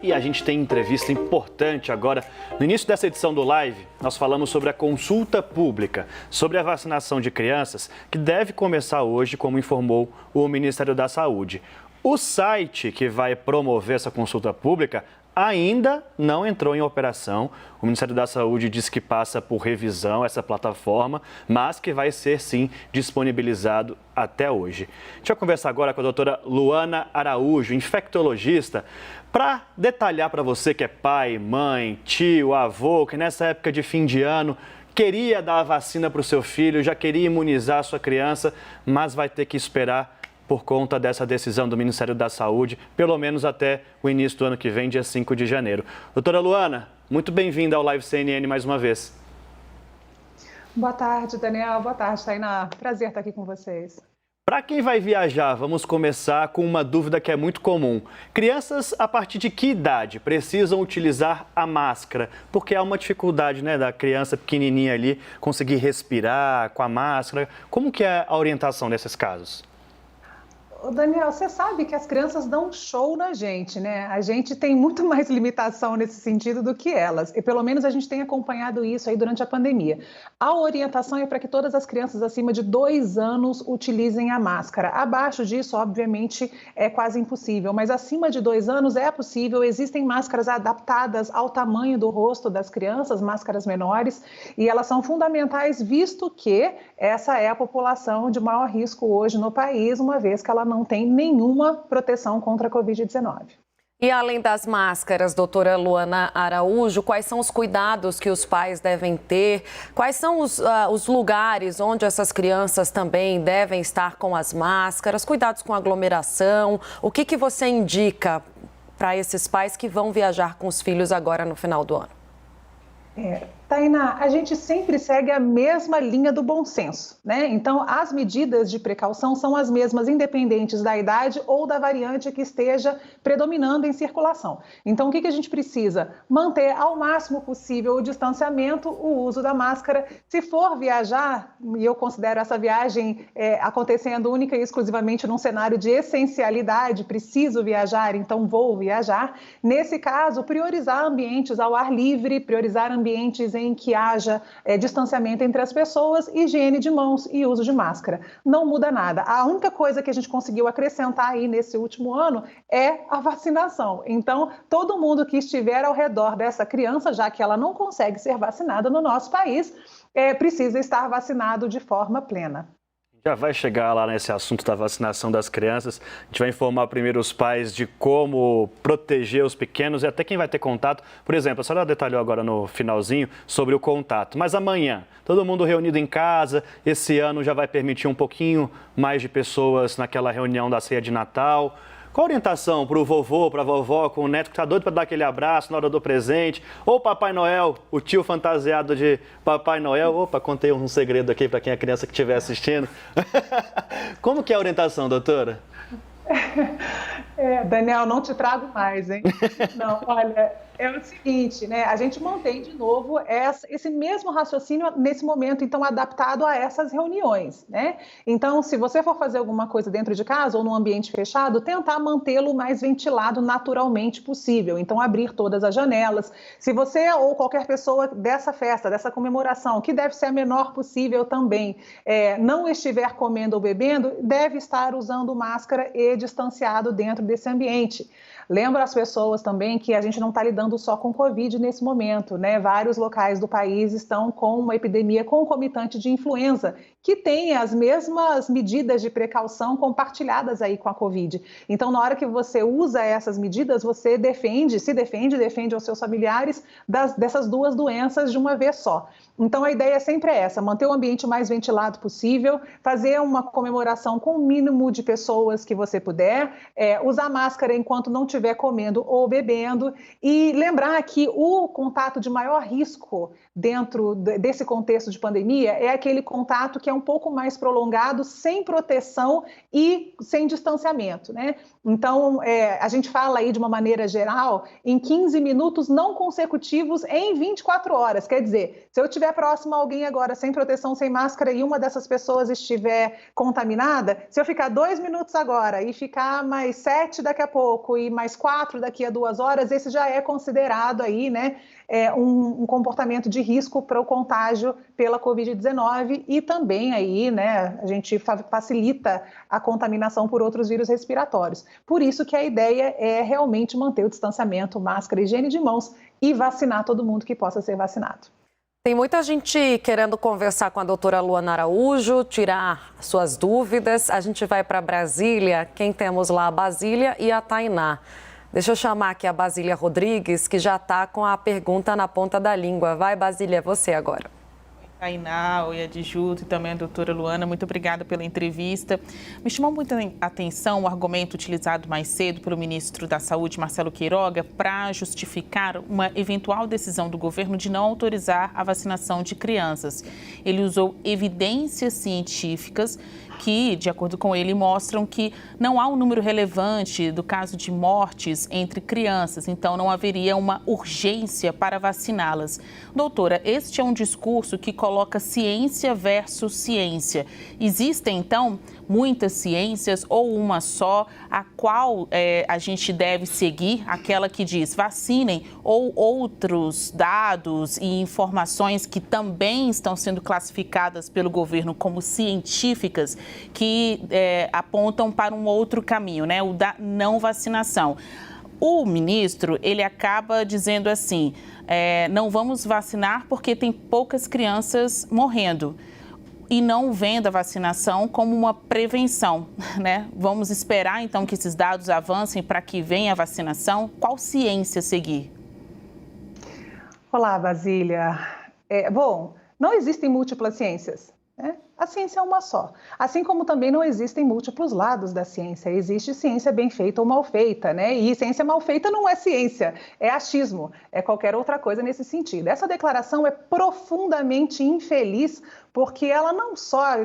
E a gente tem entrevista importante agora. No início dessa edição do Live, nós falamos sobre a consulta pública, sobre a vacinação de crianças, que deve começar hoje, como informou o Ministério da Saúde. O site que vai promover essa consulta pública ainda não entrou em operação. O Ministério da Saúde diz que passa por revisão essa plataforma, mas que vai ser sim disponibilizado até hoje. Deixa eu conversar agora com a doutora Luana Araújo, infectologista, para detalhar para você que é pai, mãe, tio, avô, que nessa época de fim de ano queria dar a vacina para o seu filho, já queria imunizar a sua criança, mas vai ter que esperar por conta dessa decisão do Ministério da Saúde, pelo menos até o início do ano que vem, dia 5 de janeiro. Doutora Luana, muito bem-vinda ao Live CNN mais uma vez. Boa tarde, Daniel. Boa tarde, Tainá. Prazer estar aqui com vocês. Para quem vai viajar, vamos começar com uma dúvida que é muito comum. Crianças, a partir de que idade precisam utilizar a máscara? Porque há uma dificuldade, né, da criança pequenininha ali conseguir respirar com a máscara. Como que é a orientação nesses casos? Daniel, você sabe que as crianças dão show na gente, né? A gente tem muito mais limitação nesse sentido do que elas. E pelo menos a gente tem acompanhado isso aí durante a pandemia. A orientação é para que todas as crianças acima de 2 anos utilizem a máscara. Abaixo disso, obviamente, é quase impossível. Mas acima de 2 anos é possível. Existem máscaras adaptadas ao tamanho do rosto das crianças, máscaras menores. E elas são fundamentais, visto que essa é a população de maior risco hoje no país, uma vez que ela não tem nenhuma proteção contra a Covid-19. E além das máscaras, doutora Luana Araújo, quais são os cuidados que os pais devem ter? Quais são os lugares onde essas crianças também devem estar com as máscaras? Cuidados com aglomeração? O que você indica para esses pais que vão viajar com os filhos agora no final do ano? Tainá, a gente sempre segue a mesma linha do bom senso, né? Então, as medidas de precaução são as mesmas, independentes da idade ou da variante que esteja predominando em circulação. Então, o que a gente precisa? Manter ao máximo possível o distanciamento, o uso da máscara. Se for viajar, e eu considero essa viagem acontecendo única e exclusivamente num cenário de essencialidade, preciso viajar, então vou viajar. Nesse caso, priorizar ambientes ao ar livre, priorizar ambientes em que haja distanciamento entre as pessoas, higiene de mãos e uso de máscara. Não muda nada. A única coisa que a gente conseguiu acrescentar aí nesse último ano é a vacinação. Então, todo mundo que estiver ao redor dessa criança, já que ela não consegue ser vacinada no nosso país, precisa estar vacinado de forma plena. Já vai chegar lá nesse assunto da vacinação das crianças. A gente vai informar primeiro os pais de como proteger os pequenos e até quem vai ter contato. Por exemplo, a senhora detalhou agora no finalzinho sobre o contato. Mas amanhã, todo mundo reunido em casa, esse ano já vai permitir um pouquinho mais de pessoas naquela reunião da ceia de Natal. Qual a orientação para o vovô, para a vovó, com o neto que está doido para dar aquele abraço na hora do presente? Ou Papai Noel, o tio fantasiado de Papai Noel? Opa, contei um segredo aqui para quem é criança que estiver assistindo. Como que é a orientação, doutora? Daniel, não te trago mais, hein? Não, olha, é o seguinte, né? A gente mantém de novo esse mesmo raciocínio nesse momento, então, adaptado a essas reuniões, né? Então, se você for fazer alguma coisa dentro de casa ou num ambiente fechado, tentar mantê-lo mais ventilado naturalmente possível. Então, abrir todas as janelas. Se você ou qualquer pessoa dessa festa, dessa comemoração, que deve ser a menor possível também, não estiver comendo ou bebendo, deve estar usando máscara e distanciado dentro desse ambiente. Lembro as pessoas também que a gente não está lidando só com Covid nesse momento, né? Vários locais do país estão com uma epidemia concomitante de influenza, que tem as mesmas medidas de precaução compartilhadas aí com a Covid. Então, na hora que você usa essas medidas, você defende aos seus familiares dessas duas doenças de uma vez só. Então, a ideia sempre é essa, manter o ambiente o mais ventilado possível, fazer uma comemoração com o mínimo de pessoas que você puder, usar máscara enquanto não estiver comendo ou bebendo e lembrar que o contato de maior risco dentro desse contexto de pandemia é aquele contato que que é um pouco mais prolongado, sem proteção e sem distanciamento, né? Então, a gente fala aí de uma maneira geral em 15 minutos não consecutivos em 24 horas. Quer dizer, se eu estiver próximo a alguém agora sem proteção, sem máscara e uma dessas pessoas estiver contaminada, se eu ficar 2 minutos agora e ficar mais 7 daqui a pouco e mais 4 daqui a 2 horas, esse já é considerado aí, né, um comportamento de risco para o contágio pela Covid-19 e também aí, né, a gente facilita a contaminação por outros vírus respiratórios. Por isso que a ideia é realmente manter o distanciamento, máscara, higiene de mãos e vacinar todo mundo que possa ser vacinado. Tem muita gente querendo conversar com a doutora Luana Araújo, tirar suas dúvidas. A gente vai para Brasília. Quem temos lá? A Basília e a Tainá. Deixa eu chamar aqui a Basília Rodrigues, que já está com a pergunta na ponta da língua. Vai, Basília, é você agora. Tainá, oi, Adjuto e também a doutora Luana, muito obrigada pela entrevista. Me chamou muita atenção o argumento utilizado mais cedo pelo ministro da Saúde, Marcelo Queiroga, para justificar uma eventual decisão do governo de não autorizar a vacinação de crianças. Ele usou evidências científicas que, de acordo com ele, mostram que não há um número relevante do caso de mortes entre crianças, então não haveria uma urgência para vaciná-las. Doutora, este é um discurso que coloca ciência versus ciência. Existem, então, muitas ciências ou uma só, a qual a gente deve seguir? Aquela que diz vacinem ou outros dados e informações que também estão sendo classificadas pelo governo como científicas, que apontam para um outro caminho, né? O da não vacinação. O ministro, ele acaba dizendo assim, não vamos vacinar porque tem poucas crianças morrendo. E não vendo a vacinação como uma prevenção, né? Vamos esperar, então, que esses dados avancem para que venha a vacinação? Qual ciência seguir? Olá, Basília. Bom, não existem múltiplas ciências, né? A ciência é uma só. Assim como também não existem múltiplos lados da ciência. Existe ciência bem feita ou mal feita, né? E ciência mal feita não é ciência, é achismo, é qualquer outra coisa nesse sentido. Essa declaração é profundamente infeliz porque ela não só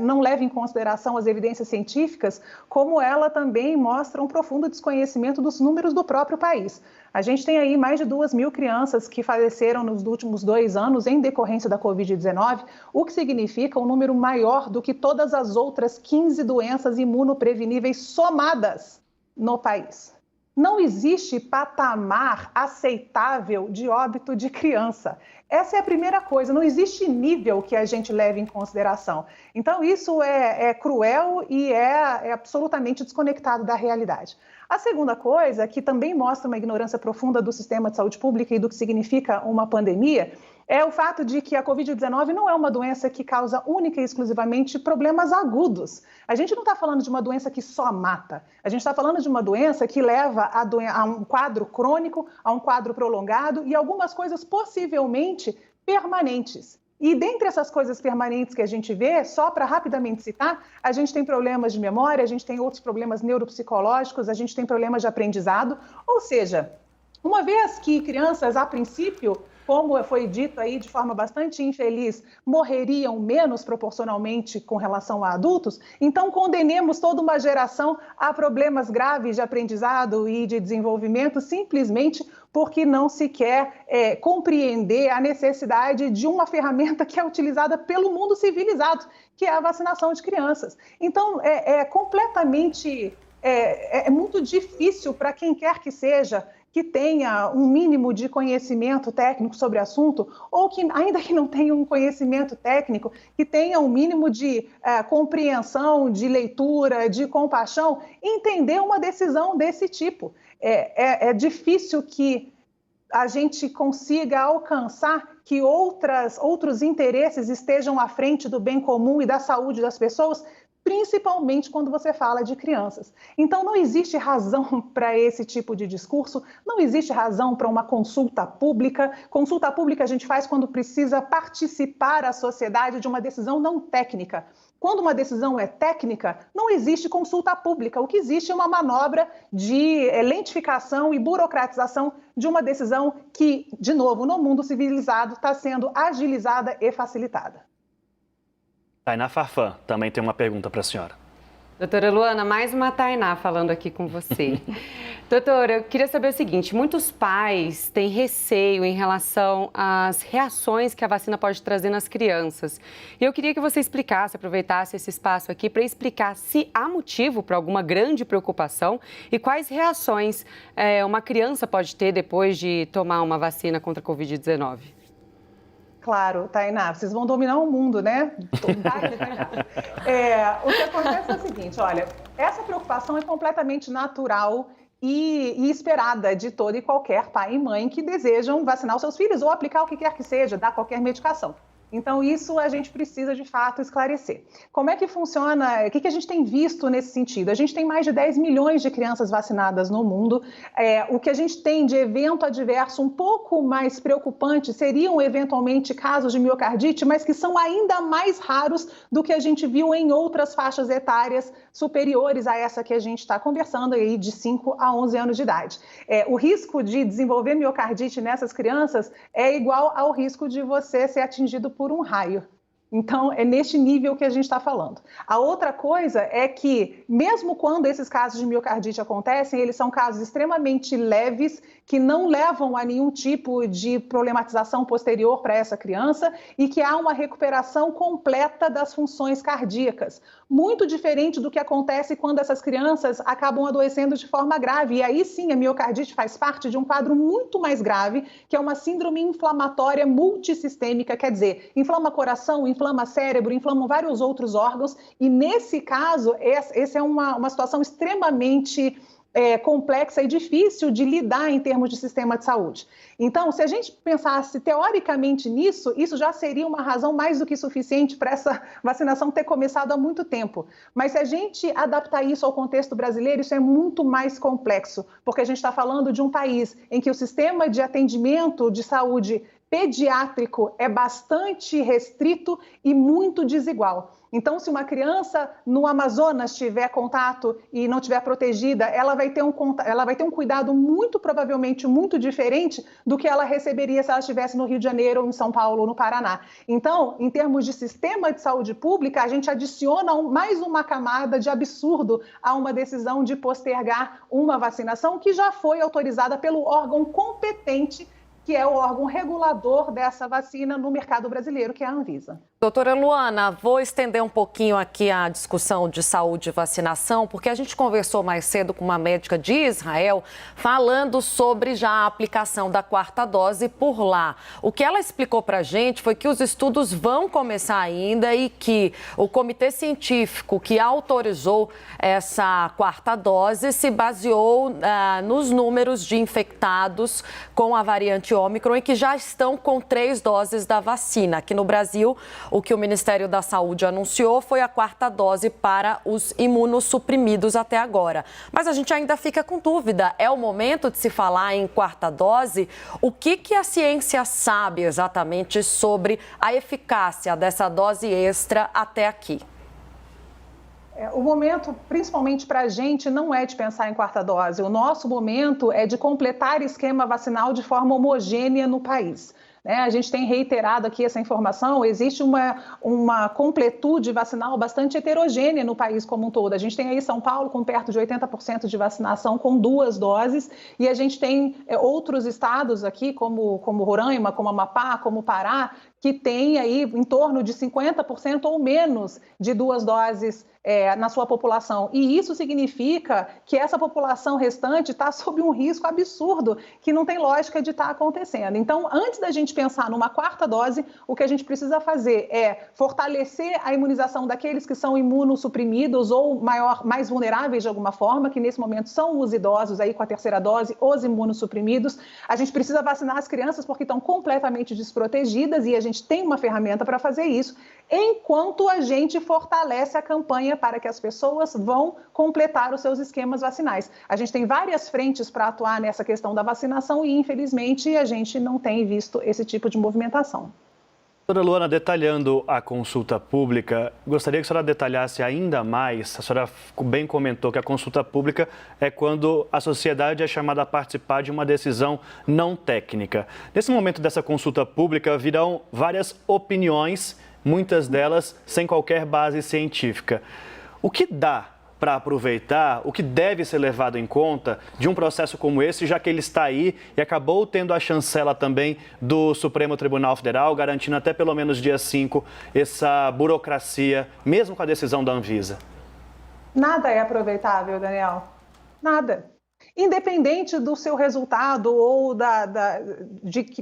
não leva em consideração as evidências científicas, como ela também mostra um profundo desconhecimento dos números do próprio país. A gente tem aí mais de 2.000 crianças que faleceram nos últimos 2 anos em decorrência da Covid-19, o que significa um número maior do que todas as outras 15 doenças imunopreveníveis somadas no país. Não existe patamar aceitável de óbito de criança. Essa é a primeira coisa, não existe nível que a gente leve em consideração. Então, isso é cruel e é absolutamente desconectado da realidade. A segunda coisa, que também mostra uma ignorância profunda do sistema de saúde pública e do que significa uma pandemia, é o fato de que a Covid-19 não é uma doença que causa única e exclusivamente problemas agudos. A gente não está falando de uma doença que só mata. A gente está falando de uma doença que leva a um quadro crônico, a um quadro prolongado e algumas coisas possivelmente permanentes. E dentre essas coisas permanentes que a gente vê, só para rapidamente citar, a gente tem problemas de memória, a gente tem outros problemas neuropsicológicos, a gente tem problemas de aprendizado. Ou seja, uma vez que crianças, a princípio, como foi dito aí de forma bastante infeliz, morreriam menos proporcionalmente com relação a adultos, então condenemos toda uma geração a problemas graves de aprendizado e de desenvolvimento simplesmente porque não se quer compreender a necessidade de uma ferramenta que é utilizada pelo mundo civilizado, que é a vacinação de crianças. Então, completamente, muito difícil para quem quer que seja que tenha um mínimo de conhecimento técnico sobre o assunto, ou que, ainda que não tenha um conhecimento técnico, que tenha um mínimo de compreensão, de leitura, de compaixão, entender uma decisão desse tipo. É difícil que a gente consiga alcançar que outros interesses estejam à frente do bem comum e da saúde das pessoas, principalmente quando você fala de crianças. Então, não existe razão para esse tipo de discurso, não existe razão para uma consulta pública. Consulta pública a gente faz quando precisa participar a sociedade de uma decisão não técnica. Quando uma decisão é técnica, não existe consulta pública. O que existe é uma manobra de lentificação e burocratização de uma decisão que, de novo, no mundo civilizado, está sendo agilizada e facilitada. Tainá Farfan também tem uma pergunta para a senhora. Doutora Luana, mais uma Tainá falando aqui com você. Doutora, eu queria saber o seguinte, muitos pais têm receio em relação às reações que a vacina pode trazer nas crianças. E eu queria que você explicasse, aproveitasse esse espaço aqui para explicar se há motivo para alguma grande preocupação e quais reações uma criança pode ter depois de tomar uma vacina contra a Covid-19. Claro, Tainá, vocês vão dominar o mundo, né? O que acontece é o seguinte, olha, essa preocupação é completamente natural e esperada de todo e qualquer pai e mãe que desejam vacinar os seus filhos ou aplicar o que quer que seja, dar qualquer medicação. Então, isso a gente precisa, de fato, esclarecer. Como é que funciona? O que a gente tem visto nesse sentido? A gente tem mais de 10 milhões de crianças vacinadas no mundo. O que a gente tem de evento adverso um pouco mais preocupante seriam, eventualmente, casos de miocardite, mas que são ainda mais raros do que a gente viu em outras faixas etárias superiores a essa que a gente está conversando aí, de 5 a 11 anos de idade. O risco de desenvolver miocardite nessas crianças é igual ao risco de você ser atingido por um raio. Então, é neste nível que a gente está falando. A outra coisa é que, mesmo quando esses casos de miocardite acontecem, eles são casos extremamente leves, que não levam a nenhum tipo de problematização posterior para essa criança e que há uma recuperação completa das funções cardíacas. Muito diferente do que acontece quando essas crianças acabam adoecendo de forma grave. E aí sim, a miocardite faz parte de um quadro muito mais grave, que é uma síndrome inflamatória multissistêmica, quer dizer, inflama coração, inflama cérebro, inflamam vários outros órgãos, e nesse caso, essa é uma situação extremamente complexa e difícil de lidar em termos de sistema de saúde. Então, se a gente pensasse teoricamente nisso, isso já seria uma razão mais do que suficiente para essa vacinação ter começado há muito tempo. Mas se a gente adaptar isso ao contexto brasileiro, isso é muito mais complexo, porque a gente está falando de um país em que o sistema de atendimento de saúde pediátrico é bastante restrito e muito desigual. Então, se uma criança no Amazonas tiver contato e não tiver protegida, ela vai ter um cuidado muito provavelmente muito diferente do que ela receberia se ela estivesse no Rio de Janeiro, ou em São Paulo, ou no Paraná. Então, em termos de sistema de saúde pública, a gente adiciona mais uma camada de absurdo a uma decisão de postergar uma vacinação que já foi autorizada pelo órgão competente, que é o órgão regulador dessa vacina no mercado brasileiro, que é a Anvisa. Doutora Luana, vou estender um pouquinho aqui a discussão de saúde e vacinação, porque a gente conversou mais cedo com uma médica de Israel falando sobre já a aplicação da 4ª dose por lá. O que ela explicou para a gente foi que os estudos vão começar ainda e que o comitê científico que autorizou essa 4ª dose se baseou nos números de infectados com a variante Ômicron e que já estão com 3 doses da vacina. Aqui no Brasil, o que o Ministério da Saúde anunciou foi a 4ª dose para os imunossuprimidos até agora. Mas a gente ainda fica com dúvida. É o momento de se falar em 4ª dose? O que a ciência sabe exatamente sobre a eficácia dessa dose extra até aqui? O momento, principalmente para a gente, não é de pensar em 4ª dose. O nosso momento é de completar esquema vacinal de forma homogênea no país. A gente tem reiterado aqui essa informação, existe uma completude vacinal bastante heterogênea no país como um todo. A gente tem aí São Paulo com perto de 80% de vacinação com 2 doses e a gente tem outros estados aqui como Roraima, como Amapá, como Pará, que tem aí em torno de 50% ou menos de 2 doses na sua população. E isso significa que essa população restante está sob um risco absurdo que não tem lógica de estar acontecendo. Então, antes da gente pensar numa 4ª dose, o que a gente precisa fazer é fortalecer a imunização daqueles que são imunossuprimidos ou mais vulneráveis de alguma forma, que nesse momento são os idosos aí com a 3ª dose, os imunossuprimidos. A gente precisa vacinar as crianças porque estão completamente desprotegidas e a gente tem uma ferramenta para fazer isso, enquanto a gente fortalece a campanha para que as pessoas vão completar os seus esquemas vacinais. A gente tem várias frentes para atuar nessa questão da vacinação e, infelizmente, a gente não tem visto esse tipo de movimentação. Doutora Luana, detalhando a consulta pública, gostaria que a senhora detalhasse ainda mais. A senhora bem comentou que a consulta pública é quando a sociedade é chamada a participar de uma decisão não técnica. Nesse momento dessa consulta pública, virão várias opiniões muitas delas sem qualquer base científica. O que dá para aproveitar, o que deve ser levado em conta de um processo como esse, já que ele está aí e acabou tendo a chancela também do Supremo Tribunal Federal, garantindo até pelo menos dia 5 essa burocracia, mesmo com a decisão da Anvisa? Nada é aproveitável, Daniel. Nada. Independente do seu resultado ou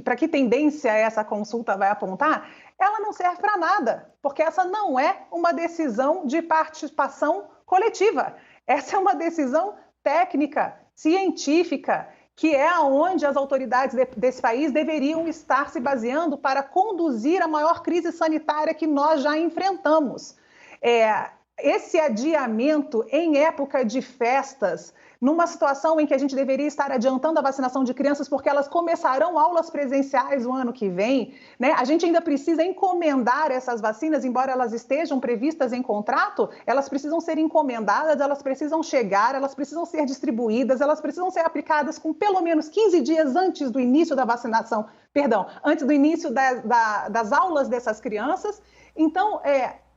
para que tendência essa consulta vai apontar, ela não serve para nada, porque essa não é uma decisão de participação coletiva. Essa é uma decisão técnica, científica, que é onde as autoridades desse país deveriam estar se baseando para conduzir a maior crise sanitária que nós já enfrentamos. Esse adiamento em época de festas, numa situação em que a gente deveria estar adiantando a vacinação de crianças porque elas começarão aulas presenciais no ano que vem, né? A gente ainda precisa encomendar essas vacinas, embora elas estejam previstas em contrato, elas precisam ser encomendadas, elas precisam chegar, elas precisam ser distribuídas, elas precisam ser aplicadas com pelo menos 15 dias antes do início da vacinação, antes do início das aulas dessas crianças. Então,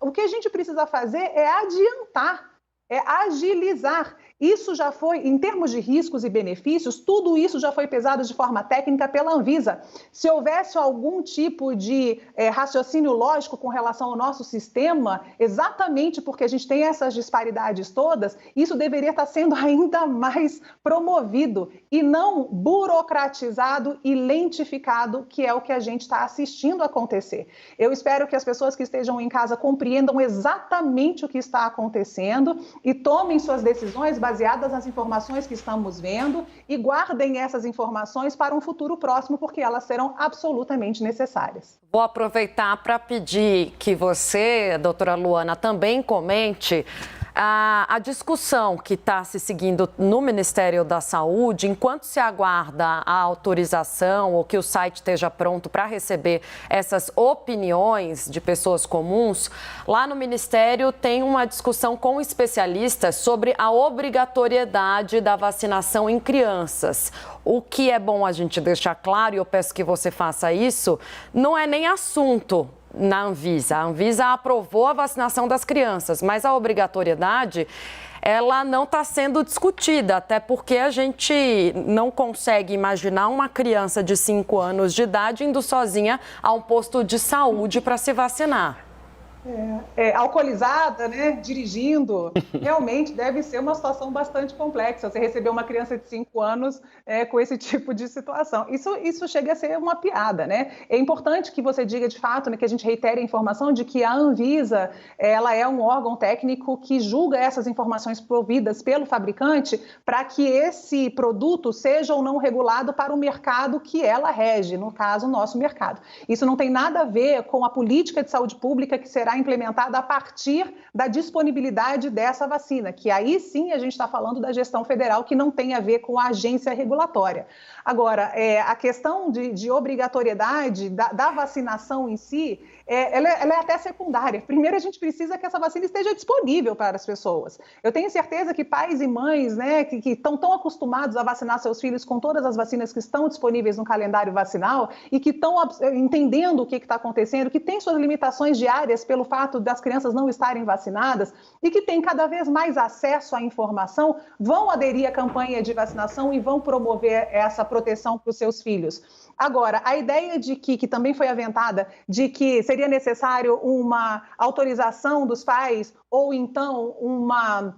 o que a gente precisa fazer é adiantar, é agilizar. Isso já foi, em termos de riscos e benefícios, tudo isso já foi pesado de forma técnica pela Anvisa. Se houvesse algum tipo de raciocínio lógico com relação ao nosso sistema, exatamente porque a gente tem essas disparidades todas, isso deveria estar sendo ainda mais promovido e não burocratizado e lentificado, que é o que a gente está assistindo acontecer. Eu espero que as pessoas que estejam em casa compreendam exatamente o que está acontecendo e tomem suas decisões baseadas nas informações que estamos vendo e guardem essas informações para um futuro próximo, porque elas serão absolutamente necessárias. Vou aproveitar para pedir que você, doutora Luana, também comente a discussão que está se seguindo no Ministério da Saúde, enquanto se aguarda a autorização ou que o site esteja pronto para receber essas opiniões de pessoas comuns, lá no Ministério tem uma discussão com especialistas sobre a obrigatoriedade da vacinação em crianças. O que é bom a gente deixar claro, e eu peço que você faça isso, não é nem assunto na Anvisa. A Anvisa aprovou a vacinação das crianças, mas a obrigatoriedade, ela não está sendo discutida, até porque a gente não consegue imaginar uma criança de 5 anos de idade indo sozinha a um posto de saúde para se vacinar. Alcoolizada, né, dirigindo, realmente deve ser uma situação bastante complexa, você receber uma criança de 5 anos com esse tipo de situação. Isso chega a ser uma piada, né? É importante que você diga de fato, né, que a gente reitere a informação de que a Anvisa, ela é um órgão técnico que julga essas informações providas pelo fabricante para que esse produto seja ou não regulado para o mercado que ela rege, no caso, o nosso mercado. Isso não tem nada a ver com a política de saúde pública que será implementada a partir da disponibilidade dessa vacina, que aí sim a gente está falando da gestão federal, que não tem a ver com a agência regulatória. Agora, a questão de obrigatoriedade da vacinação em si, ela é até secundária. Primeiro, a gente precisa que essa vacina esteja disponível para as pessoas. Eu tenho certeza que pais e mães, né, que estão tão acostumados a vacinar seus filhos com todas as vacinas que estão disponíveis no calendário vacinal e que estão entendendo o que está acontecendo, que tem suas limitações diárias pelo fato das crianças não estarem vacinadas e que têm cada vez mais acesso à informação, vão aderir à campanha de vacinação e vão promover essa proteção para os seus filhos. Agora, a ideia de que também foi aventada, de que seria necessário uma autorização dos pais ou então uma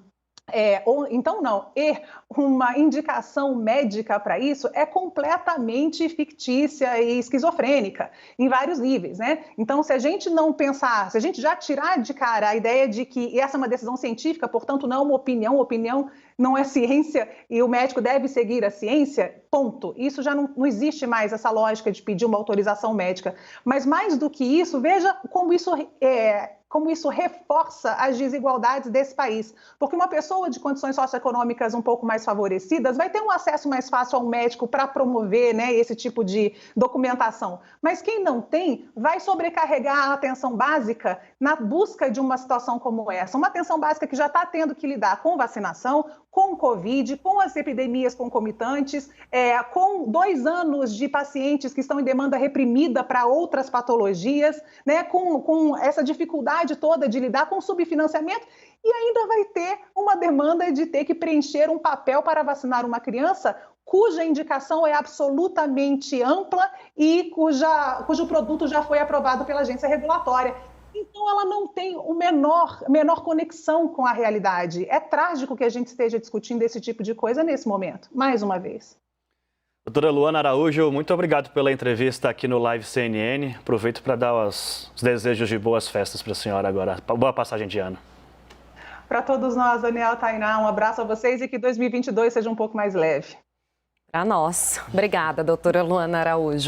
indicação médica para isso é completamente fictícia e esquizofrênica em vários níveis, né? Então, se a gente não pensar, se a gente já tirar de cara a ideia de que essa é uma decisão científica, portanto, não é uma opinião não é ciência e o médico deve seguir a ciência, ponto. Isso já não existe mais essa lógica de pedir uma autorização médica. Mas mais do que isso, veja como isso reforça as desigualdades desse país. Porque uma pessoa de condições socioeconômicas um pouco mais favorecidas vai ter um acesso mais fácil ao médico para promover, né, esse tipo de documentação. Mas quem não tem vai sobrecarregar a atenção básica na busca de uma situação como essa. Uma atenção básica que já está tendo que lidar com vacinação, com Covid, com as epidemias concomitantes, com 2 anos de pacientes que estão em demanda reprimida para outras patologias, né, com essa dificuldade toda de lidar com subfinanciamento, e ainda vai ter uma demanda de ter que preencher um papel para vacinar uma criança cuja indicação é absolutamente ampla e cujo produto já foi aprovado pela agência regulatória. Então, ela não tem o menor conexão com a realidade. É trágico que a gente esteja discutindo esse tipo de coisa nesse momento, mais uma vez. Doutora Luana Araújo, muito obrigado pela entrevista aqui no Live CNN. Aproveito para dar os desejos de boas festas para a senhora agora. Boa passagem de ano. Para todos nós, Daniel, Tainá, um abraço a vocês e que 2022 seja um pouco mais leve. Para nós. Obrigada, doutora Luana Araújo.